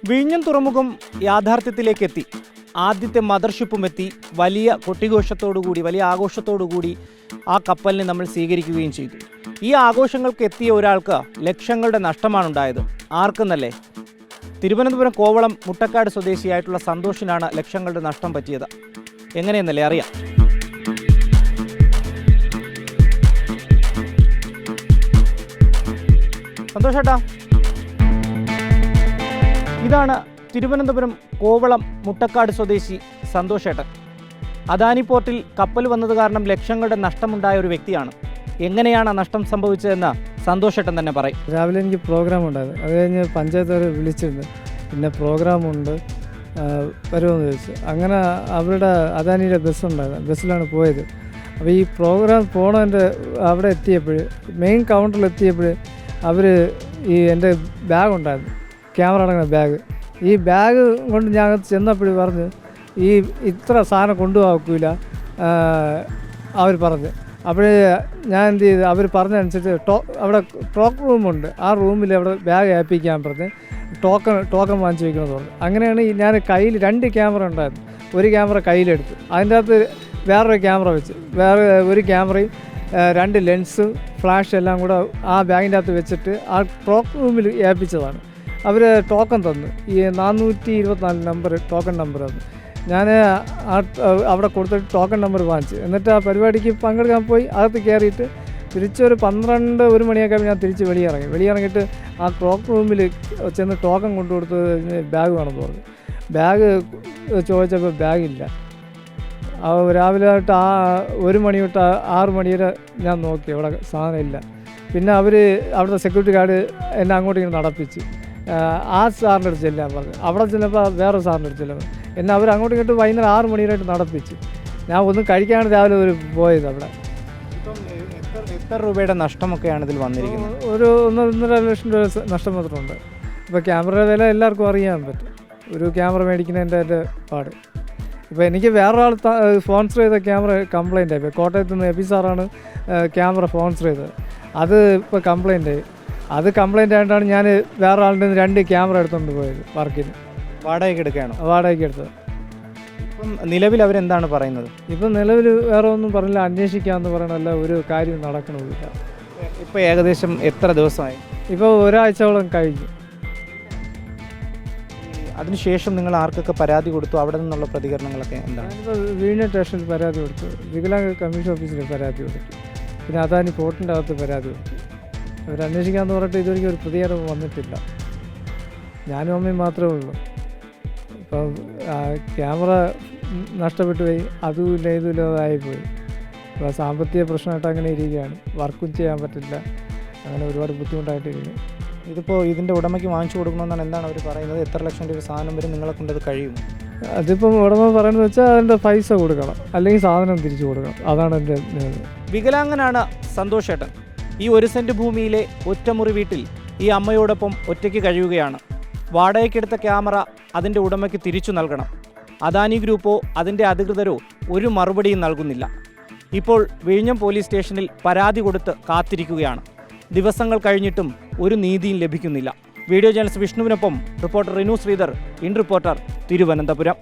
വിഴിഞ്ഞം തുറമുഖം യാഥാർത്ഥ്യത്തിലേക്ക് എത്തി. ആദ്യത്തെ മദർഷിപ്പും എത്തി. വലിയ കൊട്ടിഘോഷത്തോടുകൂടി, വലിയ ആഘോഷത്തോടുകൂടി ആ കപ്പലിനെ നമ്മൾ സ്വീകരിക്കുകയും ചെയ്തു. ഈ ആഘോഷങ്ങൾക്ക് എത്തിയ ഒരാൾക്ക് ലക്ഷങ്ങളുടെ നഷ്ടമാണുണ്ടായത്. ആർക്കെന്നല്ലേ? തിരുവനന്തപുരം കോവളം മുട്ടക്കാട് സ്വദേശിയായിട്ടുള്ള സന്തോഷിനാണ് ലക്ഷങ്ങളുടെ നഷ്ടം പറ്റിയത്. എങ്ങനെയെന്നല്ലേ അറിയാം. സന്തോഷേട്ടാ, ഇതാണ് തിരുവനന്തപുരം കോവളം മുട്ടക്കാട് സ്വദേശി സന്തോഷേട്ടൻ. അദാനി പോർട്ടിൽ കപ്പൽ വന്നത് കാരണം ലക്ഷങ്ങളുടെ നഷ്ടമുണ്ടായ ഒരു വ്യക്തിയാണ്. എങ്ങനെയാണ് നഷ്ടം സംഭവിച്ചതെന്ന് സന്തോഷേട്ടൻ തന്നെ പറയും. രാവിലെ എനിക്ക് പ്രോഗ്രാം ഉണ്ടായിരുന്നു. അത് കഴിഞ്ഞ് പഞ്ചായത്ത് വിളിച്ചിരുന്നു. പിന്നെ പ്രോഗ്രാമുണ്ട്, വരുമെന്ന് ചോദിച്ചു. അങ്ങനെ അവരുടെ അദാനിയുടെ ബസ്സുണ്ടായിരുന്നു. ബസ്സിലാണ് പോയത്. അപ്പോൾ ഈ പ്രോഗ്രാം പോണതിൻ്റെ അവിടെ എത്തിയപ്പോൾ, മെയിൻ കൗണ്ടറിൽ എത്തിയപ്പോൾ അവർ എൻ്റെ ബാഗ് ഉണ്ടായിരുന്നു, ക്യാമറ അടങ്ങുന്ന ബാഗ്. ഈ ബാഗ് കൊണ്ട് ഞാൻ ചെന്നപ്പോൾ പറഞ്ഞു, ഈ ഇത്ര സാധനം കൊണ്ടുപോകില്ല അവർ പറഞ്ഞു. അപ്പോൾ ഞാൻ എന്ത് ചെയ്തു, അവർ പറഞ്ഞതനുസരിച്ച് അവിടെ ടോക്കൺ റൂമുണ്ട്, ആ റൂമിൽ അവിടെ ബാഗ് ഏൽപ്പിക്കാൻ പറഞ്ഞ് ടോക്കൺ വാങ്ങിച്ച് വയ്ക്കണമെന്ന് പറഞ്ഞു. അങ്ങനെയാണ് ഞാൻ കയ്യിൽ 2 ക്യാമറ ഉണ്ടായിരുന്നു. ഒരു ക്യാമറ കയ്യിലെടുത്ത് അതിൻ്റെ അകത്ത് വേറൊരു ക്യാമറ വെച്ച്, വേറെ ഒരു ക്യാമറയും 2 ലെൻസും ഫ്ലാഷ് എല്ലാം കൂടെ ആ ബാഗിൻ്റെ അകത്ത് വെച്ചിട്ട് ആ ടോക്കൺ റൂമിൽ ഏൽപ്പിച്ചതാണ്. അവർ ടോക്കൺ തന്നു, ഈ 424 നമ്പർ ടോക്കൺ നമ്പർ തന്നു. ഞാൻ അവിടെ കൊടുത്തിട്ട് ടോക്കൺ നമ്പർ വാങ്ങിച്ചു. എന്നിട്ട് ആ പരിപാടിക്ക് പങ്കെടുക്കാൻ പോയി. അകത്ത് കയറിയിട്ട് തിരിച്ചൊരു 12-1 മണിയൊക്കെ ഞാൻ തിരിച്ച് വെളിയിറങ്ങിയിട്ട് ആ ടോക്കൺ റൂമിൽ ചെന്ന് ടോക്കൺ കൊണ്ടുകൊടുത്ത് ബാഗ് വേണമെന്ന് പറഞ്ഞു. ബാഗ് ചോദിച്ചപ്പോൾ ബാഗില്ല. രാവിലെ തൊട്ട് 1 മണി തൊട്ട് 6 മണി വരെ ഞാൻ നോക്കി, അവിടെ സാധനം ഇല്ല. പിന്നെ അവർ അവിടുത്തെ സെക്യൂരിറ്റി ഗാർഡ് എന്നെ അങ്ങോട്ട് ഇങ്ങനെ നടപ്പിച്ച് ആ സാറിൻ്റെ അടുത്ത് ചെല്ലാൻ പറഞ്ഞു. അവിടെ ചെന്നപ്പോൾ വേറെ സാറിൻ്റെ അടുത്ത് ചെല്ലാൻ പറഞ്ഞു. എന്നെ അവർ അങ്ങോട്ടും ഇങ്ങോട്ട് വൈകുന്നേരം 6 മണി വരെയായിട്ട് നടപ്പിച്ച്. ഞാൻ ഒന്നും കഴിക്കാണ്ട് രാവിലെ പോയത് അവിടെ. എത്ര രൂപയുടെ നഷ്ടമൊക്കെയാണ് ഇതിൽ വന്നിരിക്കുന്നത്? ഒരു 1.5 ലക്ഷം രൂപ നഷ്ടം മാത്രമുണ്ട്. ഇപ്പോൾ ക്യാമറയുടെ വില എല്ലാവർക്കും അറിയാൻ പറ്റും. ഒരു ക്യാമറ മേടിക്കുന്നതിൻ്റെ പാട്. ഇപ്പോൾ എനിക്ക് വേറൊരാൾ സ്പോൺസർ ചെയ്ത ക്യാമറ കംപ്ലൈൻ്റ് ആയി. ഇപ്പോൾ കോട്ടയത്ത് നിന്ന് എബി സാറാണ് ക്യാമറ സ്പോൺസർ ചെയ്തത്. അത് ഇപ്പോൾ കംപ്ലൈൻ്റ് ആയി. അത് കംപ്ലൈൻ്റ് ആയിട്ടാണ് ഞാൻ വേറെ ആളുടെ നിന്ന് 2 ക്യാമറ എടുത്തുകൊണ്ട് പോയത് വർക്കിന്. വാടകയ്ക്ക് എടുക്കുകയാണോ? വാടകയ്ക്ക് എടുത്തത്. ഇപ്പം നിലവിൽ അവരെന്താണ് പറയുന്നത്? ഇപ്പം നിലവിൽ വേറെ ഒന്നും പറഞ്ഞില്ല, അന്വേഷിക്കാമെന്ന് പറയണമല്ല, ഒരു കാര്യം നടക്കണമില്ല. ഇപ്പോൾ ഏകദേശം എത്ര ദിവസമായി? ഇപ്പോൾ ഒരാഴ്ചയോളം കഴിഞ്ഞു. അതിനുശേഷം നിങ്ങൾ ആർക്കൊക്കെ പരാതി കൊടുത്തു? അവിടെ നിന്നുള്ള പ്രതികരണങ്ങളൊക്കെ എന്താണ്? ഞാനിപ്പോൾ വിഴിഞ്ഞം സ്റ്റേഷനിൽ പരാതി കൊടുത്തു, വികലാംഗ കമ്മീഷൻ ഓഫീസിൽ പരാതി കൊടുത്തു, പിന്നെ അദാനി പോർട്ടിൻ്റെ അകത്ത് പരാതി കൊടുത്തു. അവരന്വേഷിക്കാമെന്ന് പറഞ്ഞിട്ട് ഇതുവരെയ്ക്കും ഒരു പ്രതികരണം വന്നിട്ടില്ല. ഞാനും അമ്മയും മാത്രമേ ഉള്ളൂ. ഇപ്പം ക്യാമറ നഷ്ടപ്പെട്ടു പോയി, അതുമില്ല ഇതുമില്ലാതായിപ്പോയി. ഇപ്പോൾ സാമ്പത്തിക പ്രശ്നമായിട്ട് അങ്ങനെ ഇരിക്കുകയാണ്. വർക്കും ചെയ്യാൻ പറ്റില്ല, അങ്ങനെ ഒരുപാട് ബുദ്ധിമുട്ടായിട്ടിരിക്കുന്നു. ഇതിപ്പോൾ ഇതിൻ്റെ ഉടമയ്ക്ക് വാങ്ങിച്ചു കൊടുക്കണമെന്നാണ്. എന്താണ് അവർ പറയുന്നത്? എത്ര ലക്ഷം രൂപ സാധനം വരും? നിങ്ങളെ കൊണ്ടത് കഴിയും? അതിപ്പം ഉടമ പറയുന്നത് വെച്ചാൽ അതിൻ്റെ പൈസ കൊടുക്കണം, അല്ലെങ്കിൽ സാധനം തിരിച്ചു കൊടുക്കണം. അതാണ് എൻ്റെ. വികലാംഗനാണ് സന്തോഷേട്ടൻ. ഈ 1 സെൻറ്റ് ഭൂമിയിലെ ഒറ്റമുറി വീട്ടിൽ ഈ അമ്മയോടൊപ്പം ഒറ്റയ്ക്ക് കഴിയുകയാണ്. വാടകയ്ക്കെടുത്ത ക്യാമറ അതിൻ്റെ ഉടമയ്ക്ക് തിരിച്ചു നൽകണം. അദാനി ഗ്രൂപ്പോ അതിൻ്റെ അധികൃതരോ ഒരു മറുപടിയും നൽകുന്നില്ല. ഇപ്പോൾ വിഴിഞ്ഞം പോലീസ് സ്റ്റേഷനിൽ പരാതി കൊടുത്ത് കാത്തിരിക്കുകയാണ്. ദിവസങ്ങൾ കഴിഞ്ഞിട്ടും ഒരു നീതിയും ലഭിക്കുന്നില്ല. വീഡിയോ ജേർണലിസ്റ്റ് വിഷ്ണുവിനൊപ്പം reporter Rinu Sreedhar, in reporter, Thiruvananthapuram.